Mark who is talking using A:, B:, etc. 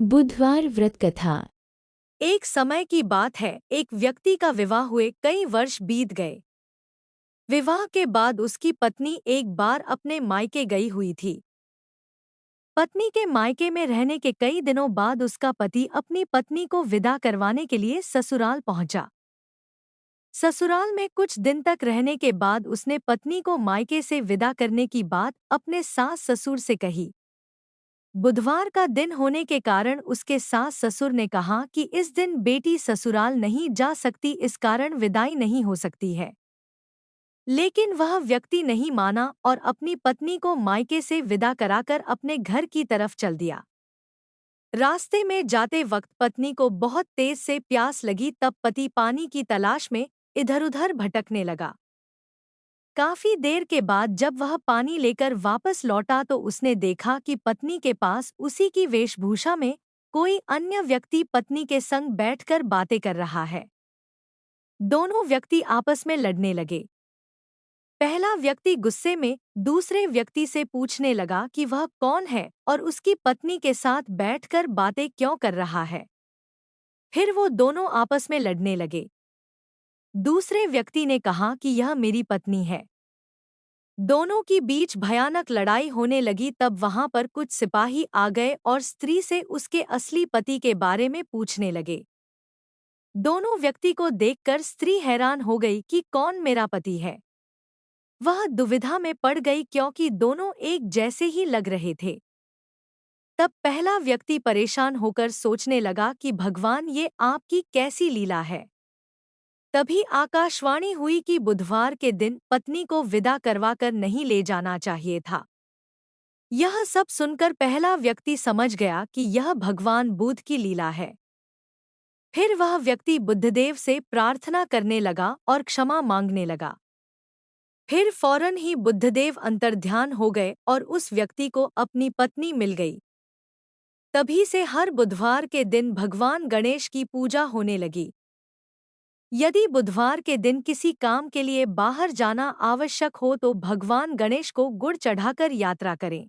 A: बुधवार व्रत कथा।
B: एक समय की बात है, एक व्यक्ति का विवाह हुए कई वर्ष बीत गए। विवाह के बाद उसकी पत्नी एक बार अपने मायके गई हुई थी। पत्नी के मायके में रहने के कई दिनों बाद उसका पति अपनी पत्नी को विदा करवाने के लिए ससुराल पहुंचा। ससुराल में कुछ दिन तक रहने के बाद उसने पत्नी को मायके से विदा करने की बात अपने सास ससुर से कही। बुधवार का दिन होने के कारण उसके सास ससुर ने कहा कि इस दिन बेटी ससुराल नहीं जा सकती, इस कारण विदाई नहीं हो सकती है। लेकिन वह व्यक्ति नहीं माना और अपनी पत्नी को मायके से विदा कराकर अपने घर की तरफ चल दिया। रास्ते में जाते वक्त पत्नी को बहुत तेज से प्यास लगी, तब पति पानी की तलाश में इधर-उधर भटकने लगा। काफी देर के बाद जब वह पानी लेकर वापस लौटा तो उसने देखा कि पत्नी के पास उसी की वेशभूषा में कोई अन्य व्यक्ति पत्नी के संग बैठकर बातें कर रहा है। दोनों व्यक्ति आपस में लड़ने लगे। पहला व्यक्ति गुस्से में दूसरे व्यक्ति से पूछने लगा कि वह कौन है और उसकी पत्नी के साथ बैठकर बातें क्यों कर रहा है। फिर वो दोनों आपस में लड़ने लगे। दूसरे व्यक्ति ने कहा कि यह मेरी पत्नी है। दोनों की बीच भयानक लड़ाई होने लगी। तब वहां पर कुछ सिपाही आ गए और स्त्री से उसके असली पति के बारे में पूछने लगे। दोनों व्यक्ति को देखकर स्त्री हैरान हो गई कि कौन मेरा पति है। वह दुविधा में पड़ गई क्योंकि दोनों एक जैसे ही लग रहे थे। तब पहला व्यक्ति परेशान होकर सोचने लगा कि भगवान, ये आपकी कैसी लीला है। तभी आकाशवाणी हुई कि बुधवार के दिन पत्नी को विदा करवाकर नहीं ले जाना चाहिए था। यह सब सुनकर पहला व्यक्ति समझ गया कि यह भगवान बुद्ध की लीला है। फिर वह व्यक्ति बुद्धदेव से प्रार्थना करने लगा और क्षमा मांगने लगा। फिर फौरन ही बुद्धदेव अंतर्ध्यान हो गए और उस व्यक्ति को अपनी पत्नी मिल गई। तभी से हर बुधवार के दिन भगवान गणेश की पूजा होने लगी। यदि बुधवार के दिन किसी काम के लिए बाहर जाना आवश्यक हो तो भगवान गणेश को गुड़ चढ़ाकर यात्रा करें।